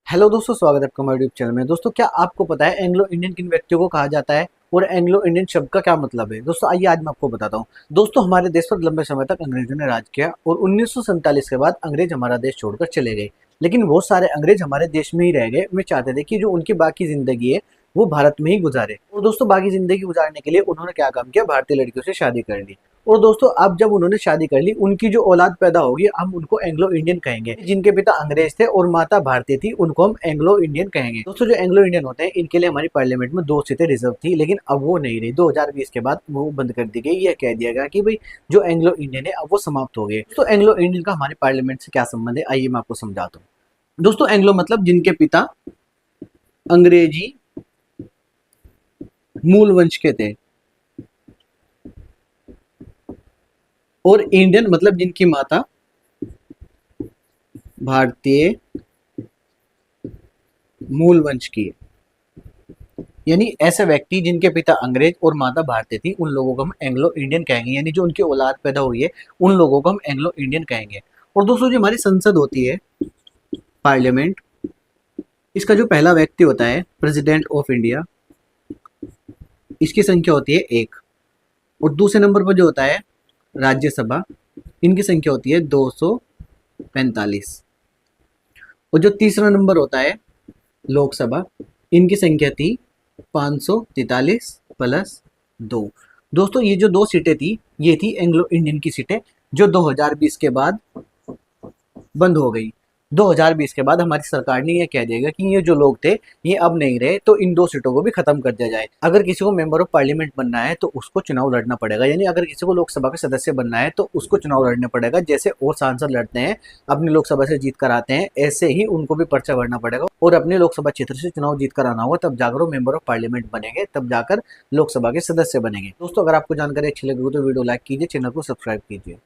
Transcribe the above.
Hello दोस्तों, स्वागत है आपका हमारे यूट्यूब चैनल में। दोस्तों, क्या आपको पता है एंग्लो इंडियन किन व्यक्तियों को कहा जाता है और एंग्लो इंडियन शब्द का क्या मतलब है? दोस्तों आइए आज मैं आपको बताता हूँ। दोस्तों, हमारे देश पर लंबे समय तक अंग्रेजों ने राज किया और 1947 के बाद अंग्रेज हमारा देश छोड़कर चले गए। लेकिन बहुत सारे अंग्रेज हमारे देश में ही रह गए। वे चाहते थे कि जो उनकी बाकी जिंदगी है वो भारत में ही गुजारे। और दोस्तों, बाकी जिंदगी गुजारने के लिए उन्होंने क्या काम किया, भारतीय लड़कियों से शादी कर ली। और दोस्तों, अब जब उन्होंने शादी कर ली, उनकी जो औलाद पैदा होगी हम उनको एंग्लो इंडियन कहेंगे। जिनके पिता अंग्रेज थे और माता भारतीय थी उनको हम एंग्लो इंडियन कहेंगे। दोस्तों, जो एंग्लो इंडियन होते हैं इनके लिए हमारी पार्लियामेंट में 2 सीटें रिजर्व थी, लेकिन अब वो नहीं रही। 2020 के बाद वो बंद कर दी गई। यह कह दिया गया कि भाई जो एंग्लो इंडियन है अब वो समाप्त हो गए। तो एंग्लो इंडियन का हमारे पार्लियामेंट से क्या संबंध है, आइए मैं आपको समझाता हूँ। दोस्तों, एंग्लो मतलब जिनके पिता अंग्रेजी मूल वंश के थे, और इंडियन मतलब जिनकी माता भारतीय मूल वंश की है। यानी ऐसे व्यक्ति जिनके पिता अंग्रेज और माता भारतीय थी उन लोगों को हम एंग्लो इंडियन कहेंगे। यानी जो उनकी औलाद पैदा हुई है उन लोगों को हम एंग्लो इंडियन कहेंगे। और दोस्तों, जो हमारी संसद होती है, पार्लियामेंट, इसका जो पहला व्यक्ति होता है प्रेसिडेंट ऑफ इंडिया, इसकी संख्या होती है 1। और दूसरे नंबर पर जो होता है राज्यसभा, इनकी संख्या होती है 245। और जो तीसरा नंबर होता है लोकसभा, इनकी संख्या थी 543 प्लस 2। दोस्तों, ये जो 2 सीटें थी ये थी एंग्लो इंडियन की सीटें, जो 2020 के बाद बंद हो गई। 2020 के बाद हमारी सरकार ने यह कह दिया कि ये जो लोग थे ये अब नहीं रहे, तो इन 2 सीटों को भी खत्म कर दिया जाए। अगर किसी को मेंबर ऑफ पार्लियामेंट बनना है तो उसको चुनाव लड़ना पड़ेगा। यानी अगर किसी को लोकसभा का सदस्य बनना है तो उसको चुनाव लड़ना पड़ेगा। जैसे और सांसद लड़ते हैं, अपनी लोकसभा से जीत कर आते हैं, ऐसे ही उनको भी पर्चा भरना पड़ेगा और अपने लोकसभा क्षेत्र से चुनाव जीत कर आना होगा। तब जाकर वो मेंबर ऑफ पार्लियामेंट बनेंगे, तब जाकर लोकसभा के सदस्य बनेंगे। दोस्तों, अगर आपको जानकारी अच्छी लगी हो तो वीडियो लाइक कीजिए, चैनल को सब्सक्राइब कीजिए।